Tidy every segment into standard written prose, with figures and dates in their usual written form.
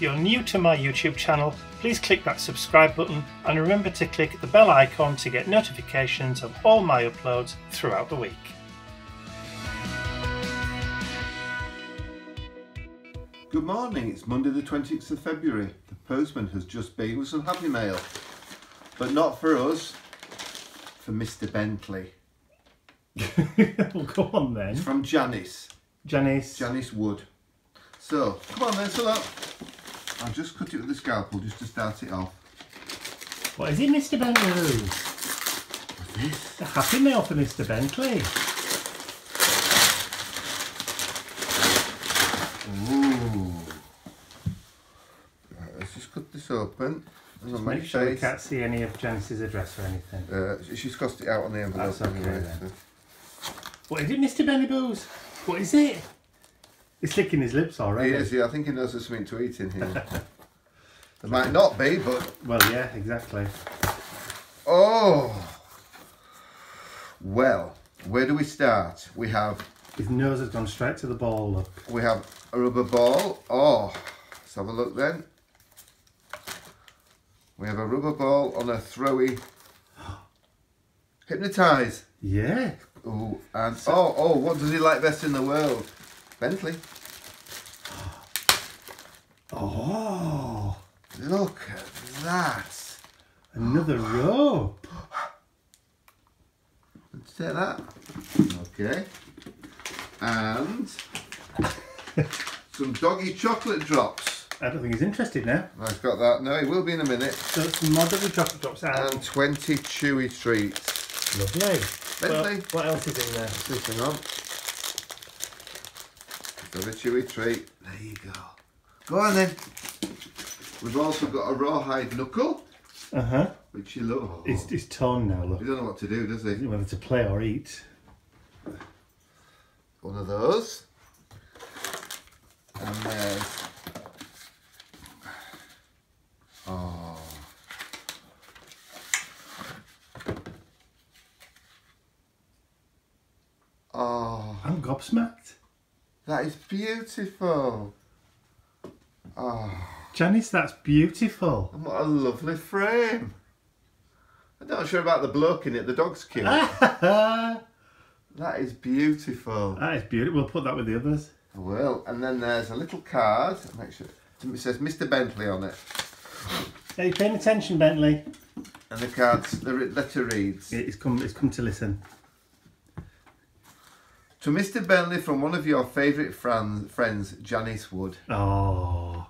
If you're new to my YouTube channel, please click that subscribe button and remember to click the bell icon to get notifications of all my uploads throughout the week. Good morning, it's Monday the 26th of February. The postman has just been with some happy mail. But not for us, for Mr. Bentley. Well, go on then. It's from Janice. Janice Wood. So, come on then, so look. I'll just cut it with the scalpel just to start it off. What is it, Mr. Bentley? What's this? A happy mail for Mr. Bentley. Ooh. Right, let's just cut this open. Just make sure we can't see any of Janice's address or anything. She's crossed it out on the envelope. That's okay anyway, then. so. What is it, Mr. Benny Boos? What is it? He's licking his lips already. He is, yeah. I think he knows there's something to eat in here. There might not be, but... Well, yeah, exactly. Oh! Well, where do we start? We have... His nose has gone straight to the ball, look. We have a rubber ball. Oh! Let's have a look then. We have a rubber ball on a throwy... Hypnotise. Yeah. Oh, and... Oh, what does he like best in the world? Bentley. Oh! Look at that. Another rope. Let's take that. Okay. And some doggy chocolate drops. I don't think he's interested now. I've got that. No, he will be in a minute. So some more doggy chocolate drops out. And 20 chewy treats. Lovely. Bentley. Well, what else is in there? Sitting on. Another chewy treat. There you go. Go on then. We've also got a rawhide knuckle. Uh-huh. Which you look. Oh. It's torn now, look. He doesn't know what to do, does he? Whether to play or eat. One of those. And there's... Oh. Oh. I'm gobsmacked. That is beautiful. Oh. Janice, that's beautiful. And what a lovely frame. I'm not sure about the bloke in it, the dog's cute. That That is beautiful. is beautiful. We'll put that with the others. I will. And then there's a little card. Make sure it says Mr. Bentley on it. Are you paying attention, Bentley? And the cards, the letter reads. It's come to listen. To Mr. Bentley from one of your favourite friends, Janice Wood. Oh.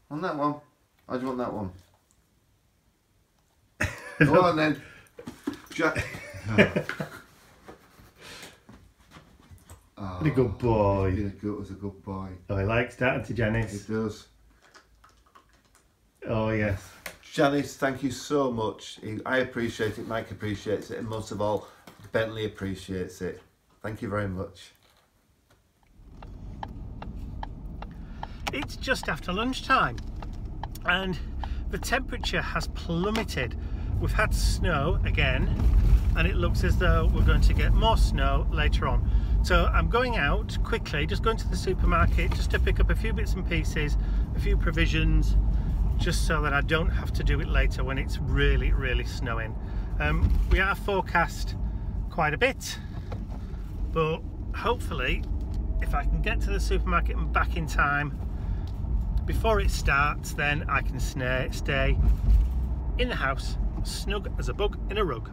On that one. How do you want that one? Go on then. Oh, What a good boy. He was a good boy. Oh, he likes that, to Janice. He does. Oh, yes. Janice, thank you so much. I appreciate it, Mike appreciates it, and most of all, Bentley appreciates it. Thank you very much. It's just after lunchtime and the temperature has plummeted. We've had snow again and it looks as though we're going to get more snow later on. So I'm going out quickly, just going to the supermarket just to pick up a few bits and pieces, a few provisions, just so that I don't have to do it later when it's really, really snowing. We are forecast quite a bit, but hopefully if I can get to the supermarket and back in time before it starts, then I can stay in the house snug as a bug in a rug.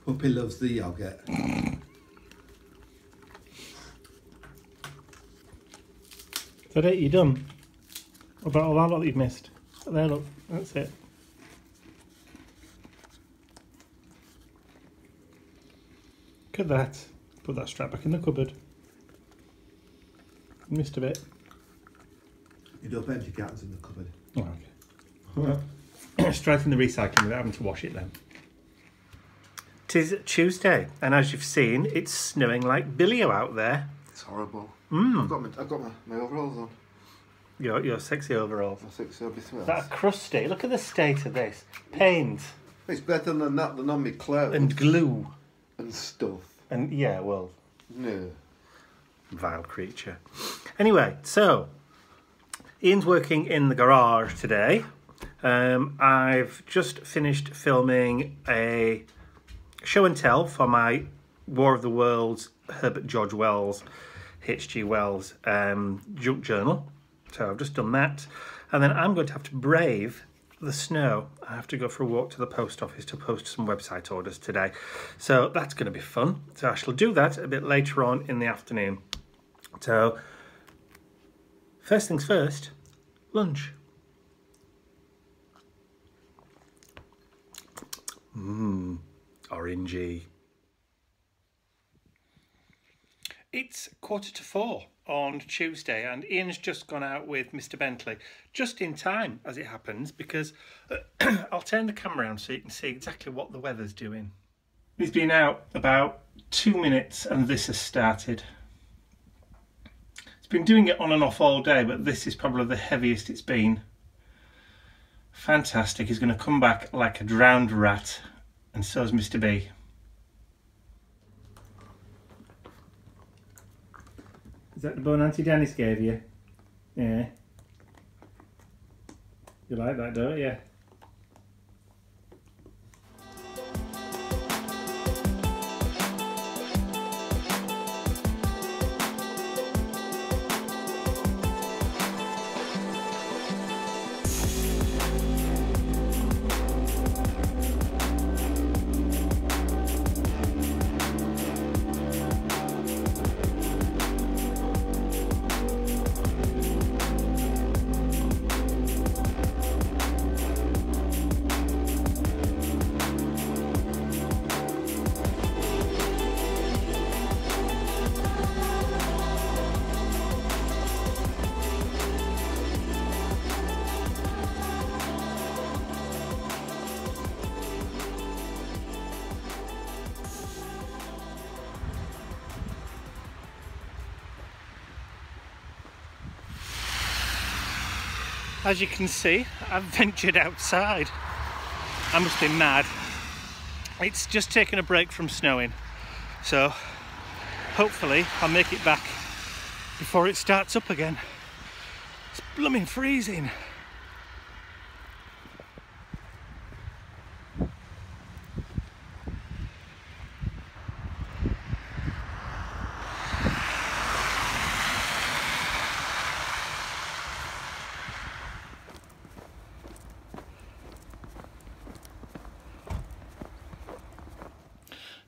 Puppy loves the yogurt. Is that it? You done? What about all that lot that you've missed? There, look, that's it. Look at that. Put that strap back in the cupboard. Missed a bit. You don't empty cartons in the cupboard. Oh, okay. Straight in the recycling without having to wash it then. 'Tis Tuesday, and as you've seen, it's snowing like Billio out there. It's horrible. I've got my overalls on. Your sexy overalls. My sexy overalls. That crusty. Look at the state of this. Paint. It's better than that than on my clothes. And glue. And stuff. And yeah, well. No. Vile creature. Anyway, so Ian's working in the garage today. I've just finished filming a show and tell for my War of the Worlds Herbert George Wells, H.G. Wells junk journal. So I've just done that. And then I'm going to have to brave the snow. I have to go for a walk to the post office to post some website orders today. So that's going to be fun. So I shall do that a bit later on in the afternoon. So first things first, lunch. Orangey. It's 3:45 on Tuesday, and Ian's just gone out with Mr. Bentley, just in time as it happens, because I'll turn the camera around so you can see exactly what the weather's doing. He's been out about 2 minutes and this has started. It's been doing it on and off all day, but this is probably the heaviest it's been. Fantastic. He's going to come back like a drowned rat, and so's Mr. B. Is that the bone Auntie Dennis gave you? Yeah. You like that, don't you? As you can see, I've ventured outside. I must be mad. It's just taken a break from snowing, so hopefully I'll make it back before it starts up again. It's blooming freezing.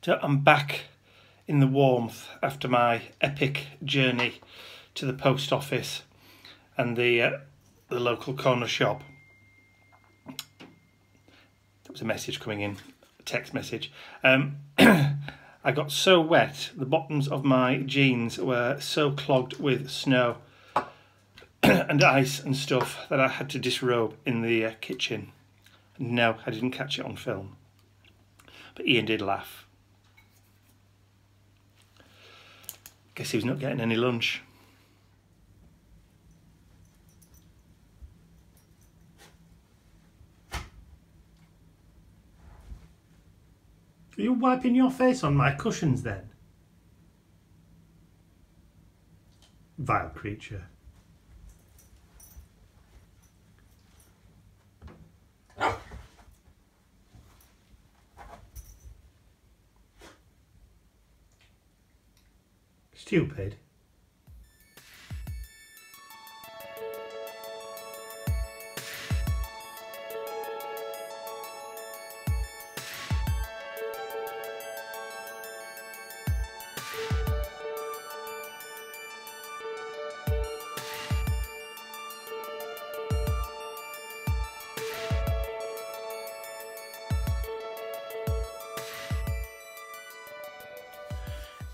So I'm back in the warmth after my epic journey to the post office and the local corner shop. There was a message coming in, a text message. I got so wet, the bottoms of my jeans were so clogged with snow and ice and stuff that I had to disrobe in the kitchen. No, I didn't catch it on film, but Ian did laugh. Guess he was not getting any lunch. Are you wiping your face on my cushions then? Vile creature. Stupid.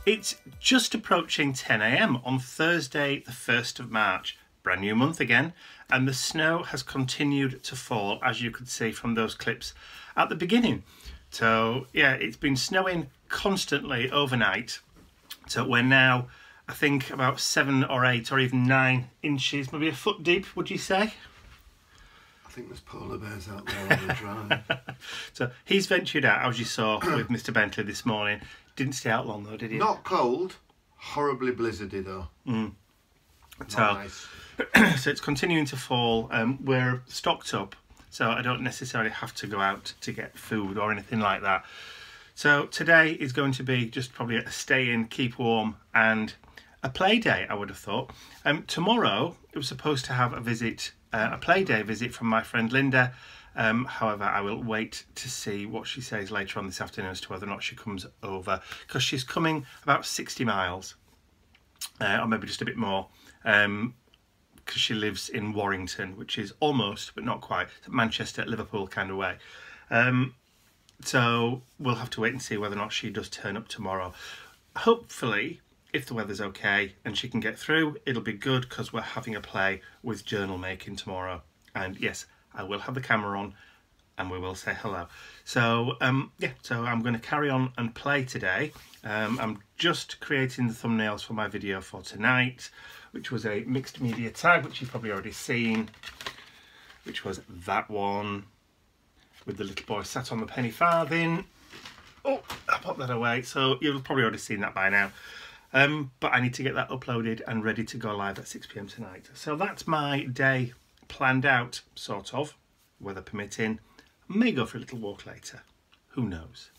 It's just approaching 10 AM on Thursday the 1st of March, brand new month again, and the snow has continued to fall, as you could see from those clips at the beginning. So yeah, it's been snowing constantly overnight. So we're now, I think, about 7 or 8 or even 9 inches, maybe a foot deep, would you say? I think there's polar bears out there on the drive. So he's ventured out, as you saw with Mr. Bentley this morning. Didn't stay out long though, did he? Not cold, horribly blizzardy though. So, nice. So it's continuing to fall. We're stocked up, so I don't necessarily have to go out to get food or anything like that. So today is going to be just probably a stay in, keep warm, and a play day, I would have thought. Tomorrow it was supposed to have a visit, a play day visit from my friend Linda. However, I will wait to see what she says later on this afternoon as to whether or not she comes over, because she's coming about 60 miles, or maybe just a bit more, because she lives in Warrington, which is almost, but not quite, Manchester, Liverpool kind of way. So we'll have to wait and see whether or not she does turn up tomorrow. Hopefully, if the weather's okay and she can get through, it'll be good, because we're having a play with journal making tomorrow. And yes, I will have the camera on and we will say hello. So yeah, so I'm going to carry on and play today. I'm just creating the thumbnails for my video for tonight, which was a mixed media tag, which you've probably already seen, which was that one with the little boy sat on the penny farthing. Oh, I popped that away, so you've probably already seen that by now. But I need to get that uploaded and ready to go live at 6 PM tonight. So that's my day planned out, sort of, weather permitting. May go for a little walk later, who knows.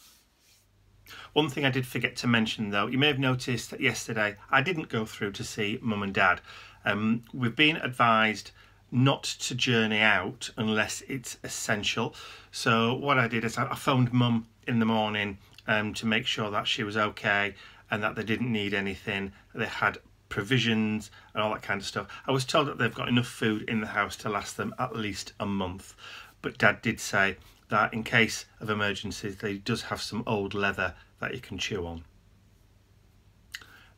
One thing I did forget to mention though, you may have noticed that yesterday I didn't go through to see Mum and Dad. We've been advised not to journey out unless it's essential. So what I did is I phoned Mum in the morning to make sure that she was okay and that they didn't need anything. They had provisions and all that kind of stuff. I was told that they've got enough food in the house to last them at least a month, but Dad did say that in case of emergencies they does have some old leather that you can chew on.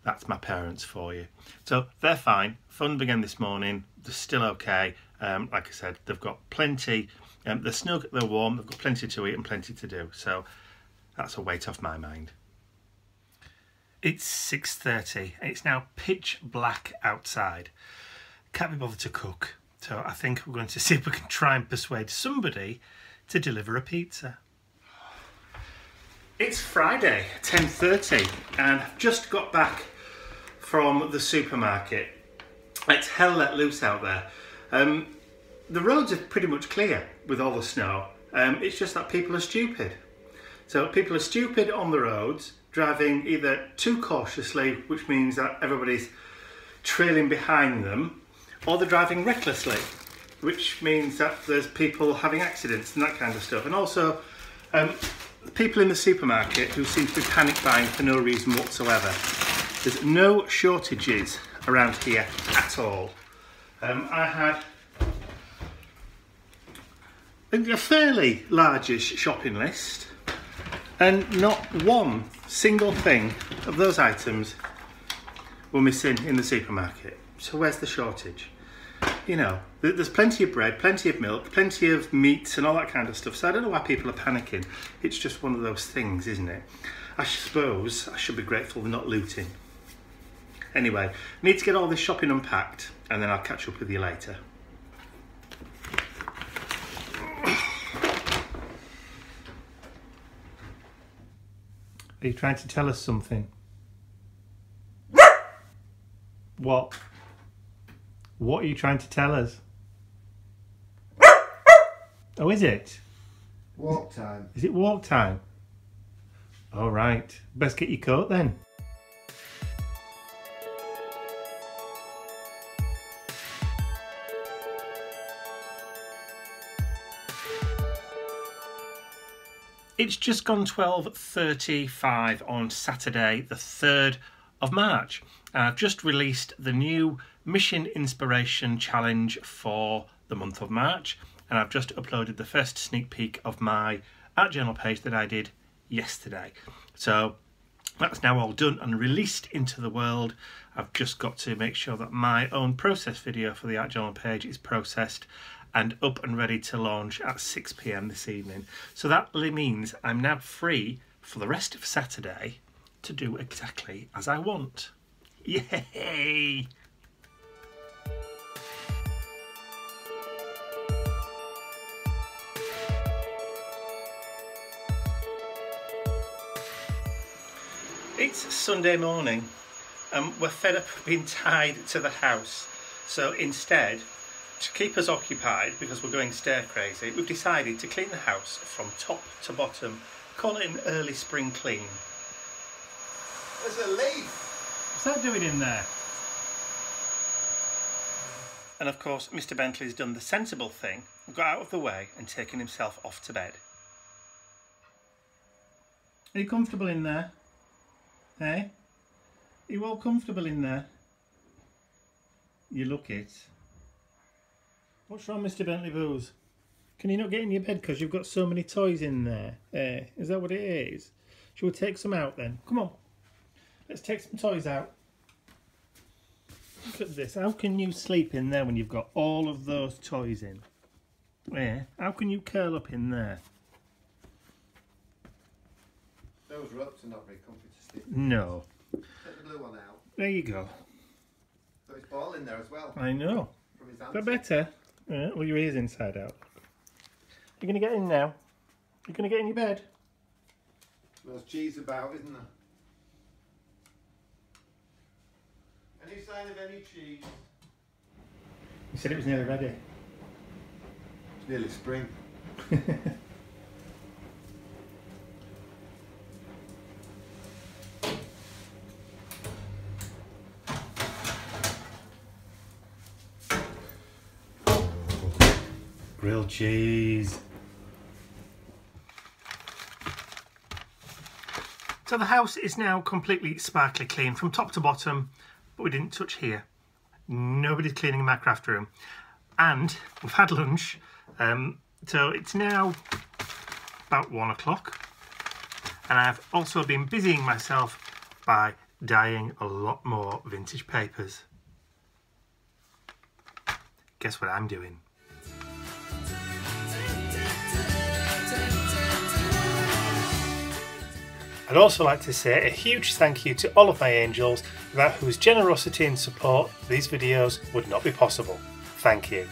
That's my parents for you. So they're fine. Phoned them again this morning. They're still okay. Like I said, they've got plenty. They're snug, they're warm, they've got plenty to eat and plenty to do. So that's a weight off my mind. It's 6:30 and it's now pitch black outside. Can't be bothered to cook, so I think we're going to see if we can try and persuade somebody to deliver a pizza. It's Friday, 10:30, and I've just got back from the supermarket. It's hell let loose out there. The roads are pretty much clear with all the snow. It's just that people are stupid. So people are stupid on the roads, driving either too cautiously, which means that everybody's trailing behind them, or they're driving recklessly, which means that there's people having accidents and that kind of stuff. And also people in the supermarket who seem to be panic buying for no reason whatsoever. There's no shortages around here at all. I had a fairly largish shopping list, and not one single thing of those items were missing in the supermarket. So where's the shortage? You know, there's plenty of bread, plenty of milk, plenty of meats and all that kind of stuff. So I don't know why people are panicking. It's just one of those things, isn't it? I suppose I should be grateful they're not looting. Anyway, I need to get all this shopping unpacked and then I'll catch up with you later. Are you trying to tell us something? What? What are you trying to tell us? Oh, is it? Walk time. Is it walk time? All right. Best get your coat then. It's just gone 12:35 on Saturday, the 3rd of March. I've just released the new Mission Inspiration Challenge for the month of March, and I've just uploaded the first sneak peek of my art journal page that I did yesterday. So That's now all done and released into the world. I've just got to make sure that my own process video for the Art Journal page is processed and up and ready to launch at 6 PM this evening. So that means I'm now free for the rest of Saturday to do exactly as I want. Yay! It's Sunday morning and we're fed up of being tied to the house. So instead, to keep us occupied, because we're going stair crazy, we've decided to clean the house from top to bottom, call it an early spring clean. There's a leaf! What's that doing in there? And of course, Mr. Bentley's done the sensible thing, got out of the way and taken himself off to bed. Are you comfortable in there? Hey? Are you all comfortable in there? You look it. What's wrong, Mr. Bentley Booze? Can you not get in your bed because you've got so many toys in there? Is that what it is? Shall we take some out then? Come on. Let's take some toys out. Look at this. How can you sleep in there when you've got all of those toys in? How can you curl up in there? Those ropes are not very comfy to sleep. No. Take the blue one out. There you go. So it's ball in there as well. I know. From his Is that answer. better? Well, your ear's inside out. You're going to get in now? You're going to get in your bed? There's cheese about, isn't there? Any sign of any cheese? You said it was nearly ready. It's nearly spring. Grilled cheese. So the house is now completely sparkly clean from top to bottom, but we didn't touch here. Nobody's cleaning my craft room. And we've had lunch, so it's now about 1 o'clock. And I've also been busying myself by dyeing a lot more vintage papers. Guess what I'm doing? I'd also like to say a huge thank you to all of my angels, without whose generosity and support these videos would not be possible. Thank you.